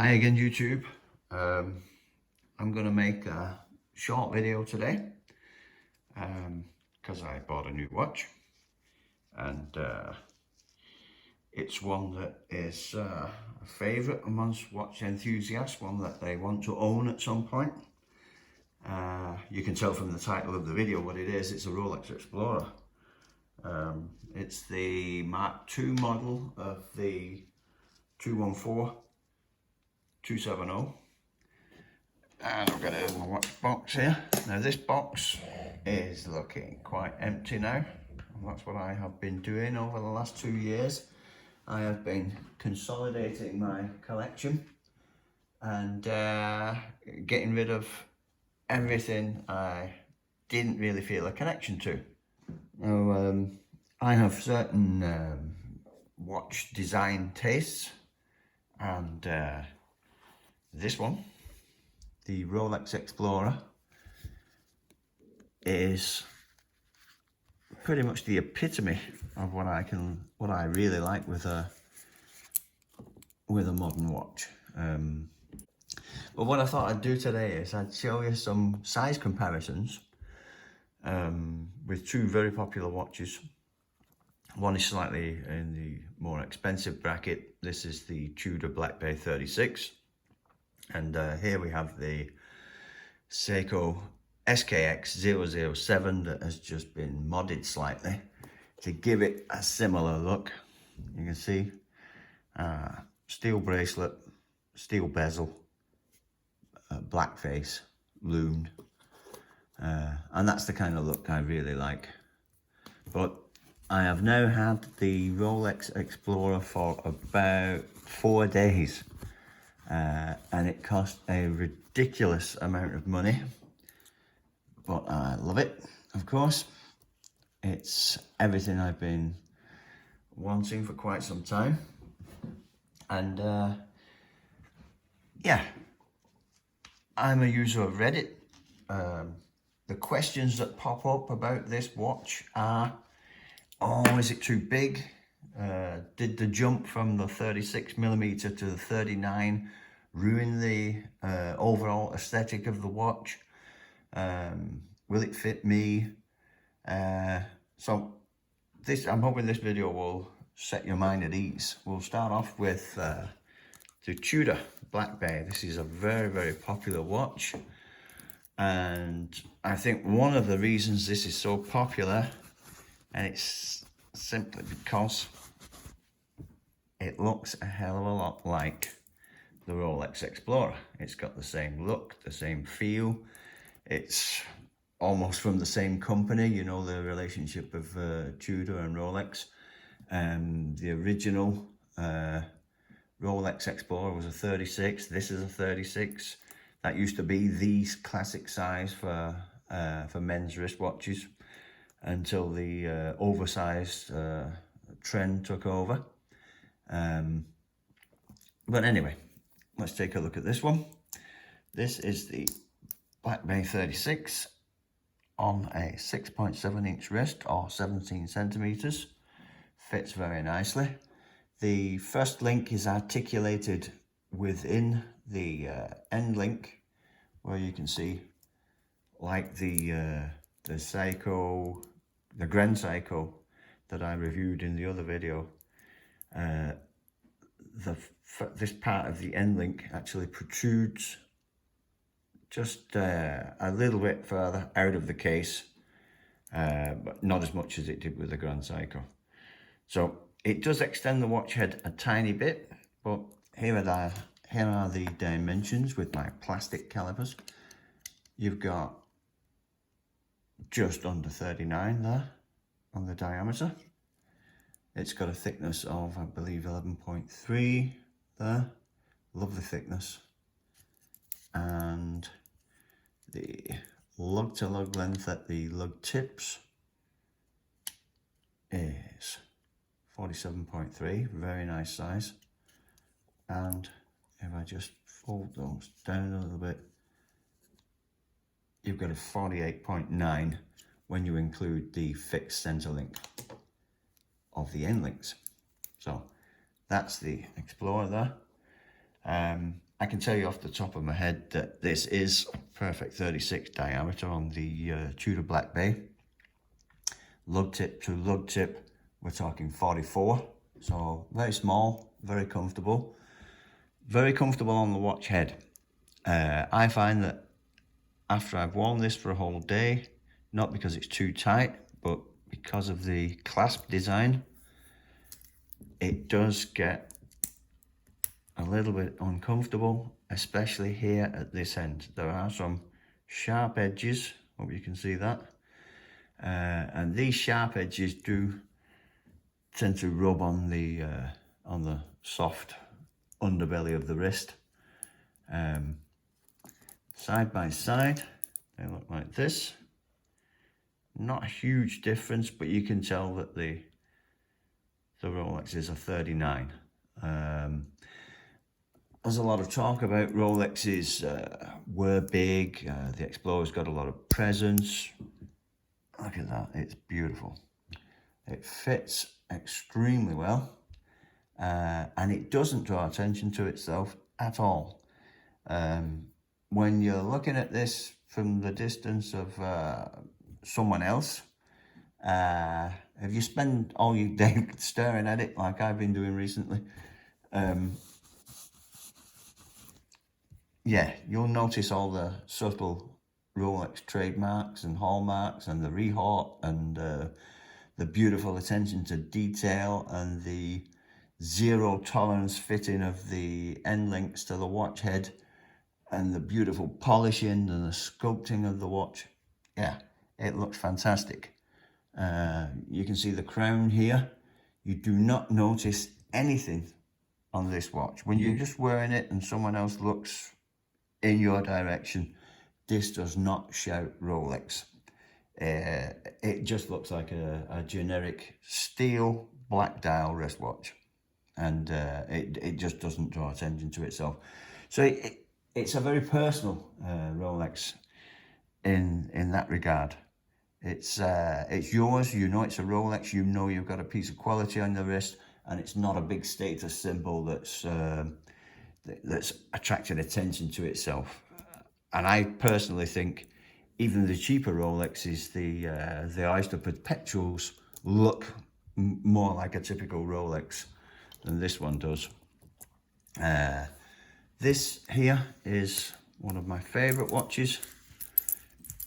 Hi again, YouTube. I'm going to make a short video today because I bought a new watch, and it's one that is a favourite amongst watch enthusiasts, one that they want to own at some point. You can tell from the title of the video what it is. It's a Rolex Explorer. It's the Mark II model of the 214-270, and I've got it in my watch box here. Now this box is looking quite empty now, and that's what I have been doing over the last 2 years. I have been consolidating my collection and getting rid of everything I didn't really feel a connection to. Now I have certain watch design tastes, and this one, the Rolex Explorer, is pretty much the epitome of what I really like with a modern watch. But what I thought I'd do today is I'd show you some size comparisons with two very popular watches. One is slightly in the more expensive bracket. This is the Tudor Black Bay 36. And here we have the Seiko SKX 007 that has just been modded slightly to give it a similar look. You can see steel bracelet, steel bezel, black face, loomed. And that's the kind of look I really like. But I have now had the Rolex Explorer for about 4 days, and it cost a ridiculous amount of money, but I love it, of course. It's everything I've been wanting for quite some time, and yeah, I'm a user of Reddit. The questions that pop up about this watch are, oh, is it too big? Did the jump from the 36mm to the 39 ruin the overall aesthetic of the watch? Will it fit me? So I'm hoping this video will set your mind at ease. We'll start off with the Tudor Black Bay. This is a very, very popular watch, and I think one of the reasons this is so popular, and it's simply because it looks a hell of a lot like the Rolex Explorer. It's got the same look, the same feel. It's almost from the same company, you know, the relationship of Tudor and Rolex. The original Rolex Explorer was a 36. This is a 36. That used to be the classic size for men's wristwatches until the oversized trend took over. But anyway, let's take a look at this one. This is the Black Bay 36 on a 6.7 inch wrist, or 17 centimeters. Fits very nicely. The first link is articulated within the end link, where you can see, like the Seiko, the Grand Seiko that I reviewed in the other video, this part of the end link actually protrudes just a little bit further out of the case, but not as much as it did with the Grand Seiko. So it does extend the watch head a tiny bit, but here are the dimensions with my plastic calipers. You've got just under 39 there on the diameter. It's got a thickness of, I believe, 11.3 there. Lovely thickness. And the lug to lug length at the lug tips is 47.3, very nice size. And if I just fold those down a little bit, you've got a 48.9 when you include the fixed center link of the end links. So that's the Explorer there. I can tell you off the top of my head that this is a perfect 36 diameter on the Tudor Black Bay. Lug tip to lug tip, we're talking 44. So very small, very comfortable. Very comfortable on the watch head. I find that after I've worn this for a whole day, not because it's too tight, but because of the clasp design, it does get a little bit uncomfortable, especially here at this end. There are some sharp edges, hope you can see that. And these sharp edges do tend to rub on the soft underbelly of the wrist. Side by side, they look like this. Not a huge difference, but you can tell that the Rolex is a 39. There's a lot of talk about Rolexes were big. The Explorer's got a lot of presence. Look at that, it's beautiful. It fits extremely well, and it doesn't draw attention to itself at all. When you're looking at this from the distance of someone else, if you spend all your day staring at it like I've been doing recently, yeah, you'll notice all the subtle Rolex trademarks and hallmarks and the rehaut and the beautiful attention to detail and the zero tolerance fitting of the end links to the watch head and the beautiful polishing and the sculpting of the watch. Yeah, it looks fantastic. You can see the crown here. You do not notice anything on this watch. When you're just wearing it and someone else looks in your direction, this does not shout Rolex. It just looks like a generic steel black dial wristwatch, and it just doesn't draw attention to itself. So it's a very personal Rolex in that regard. It's yours. You know it's a Rolex. You know you've got a piece of quality on the wrist, and it's not a big status symbol that's attracted attention to itself. And I personally think even the cheaper Rolexes, the Oyster Perpetuals, look more like a typical Rolex than this one does. This here is one of my favorite watches,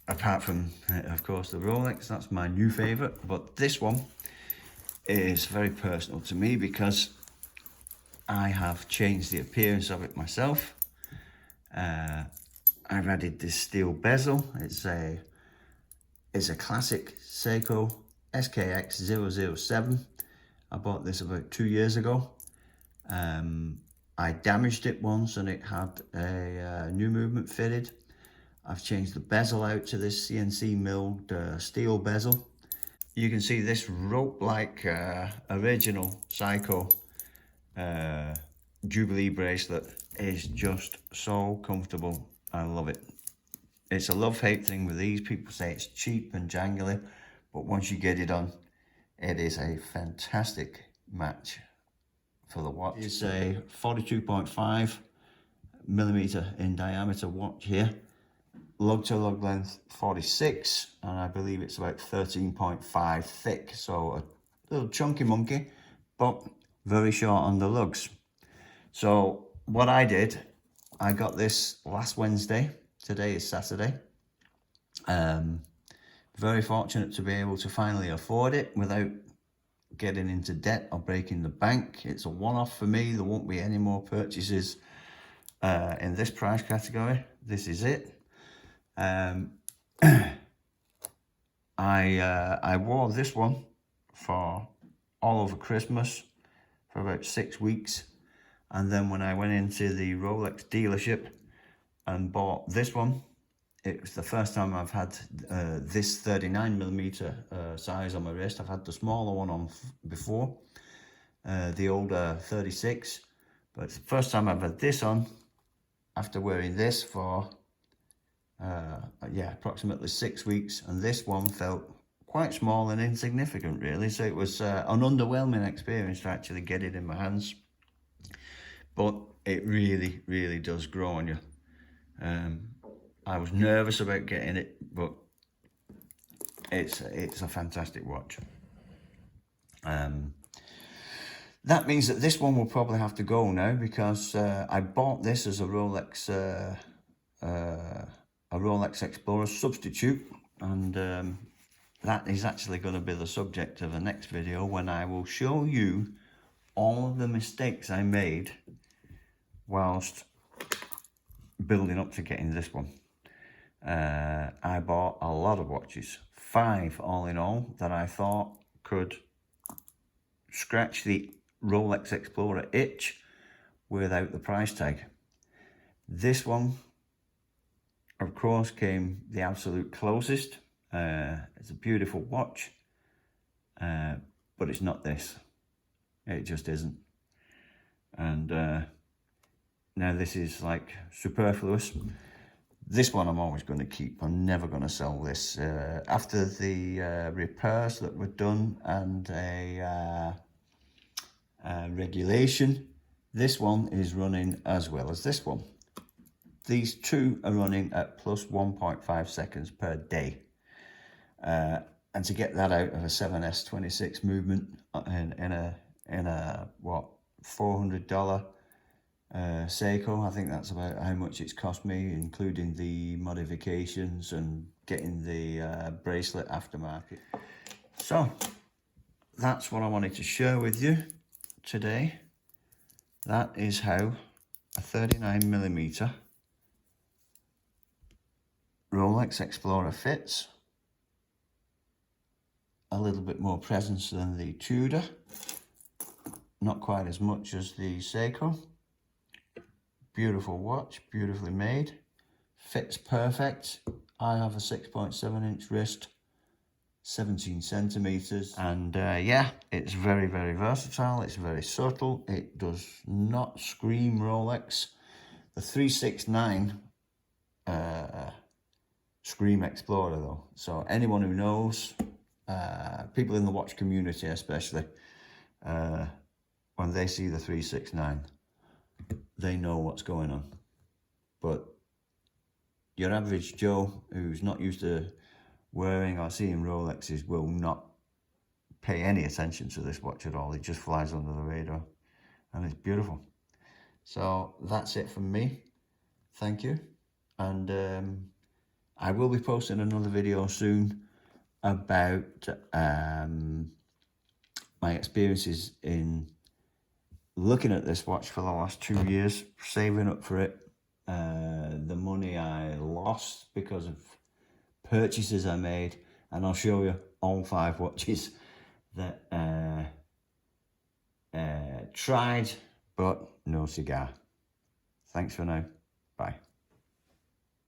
apart from, of course, the Rolex. That's my new favorite, but this one is very personal to me because I have changed the appearance of it myself. I've added this steel bezel. It's a classic Seiko SKX 007. I bought this about 2 years ago. I damaged it once and it had a new movement fitted. I've changed the bezel out to this CNC milled steel bezel. You can see this rope-like original Seiko Jubilee bracelet is just so comfortable. I love it. It's a love-hate thing with these. People say it's cheap and jangly, but once you get it on, it is a fantastic match for the watch. It's a 42.5 millimeter in diameter watch here. Lug to lug length 46, and I believe it's about 13.5 thick. So a little chunky monkey, but very short on the lugs. So what I did, I got this last Wednesday. Today is Saturday. Very fortunate to be able to finally afford it without getting into debt or breaking the bank. It's a one-off for me. There won't be any more purchases in this price category. This is it. I wore this one for all over Christmas for about 6 weeks, and then when I went into the Rolex dealership and bought this one, it was the first time I've had this 39mm size on my wrist. I've had the smaller one on before, the older 36, but it's the first time I've had this on after wearing this for approximately 6 weeks, and this one felt quite small and insignificant really, so it was an underwhelming experience to actually get it in my hands. But it really, really does grow on you. I was nervous about getting it, but it's a fantastic watch. That means that this one will probably have to go now, because I bought this as a Rolex Explorer substitute, and that is actually going to be the subject of the next video, when I will show you all of the mistakes I made whilst building up to getting this one. I bought a lot of watches, 5 all in all, that I thought could scratch the Rolex Explorer itch without the price tag. This one, of course, came the absolute closest. It's a beautiful watch, but it's not this. It just isn't. And now this is like superfluous. This one I'm always going to keep. I'm never going to sell this. After the repairs that were done and a regulation, this one is running as well as this one. These two are running at plus 1.5 seconds per day. And to get that out of a 7S26 movement in a what, $400 Seiko, I think that's about how much it's cost me, including the modifications and getting the bracelet aftermarket. So that's what I wanted to share with you today. That is how a 39mm Rolex Explorer fits. A little bit more presence than the Tudor, not quite as much as the Seiko. Beautiful watch, beautifully made, fits perfect. I have a 6.7-inch wrist, 17 centimeters, and yeah, it's very, very versatile. It's very subtle. It does not scream Rolex. The 369 scream Explorer though. So anyone who knows, people in the watch community especially, when they see the 369, they know what's going on. But your average Joe who's not used to wearing or seeing Rolexes will not pay any attention to this watch at all. It just flies under the radar, and it's beautiful. So that's it from me. Thank you. And I will be posting another video soon about my experiences in looking at this watch for the last 2 years, saving up for it, the money I lost because of purchases I made, and I'll show you all 5 watches that tried but no cigar. Thanks for now.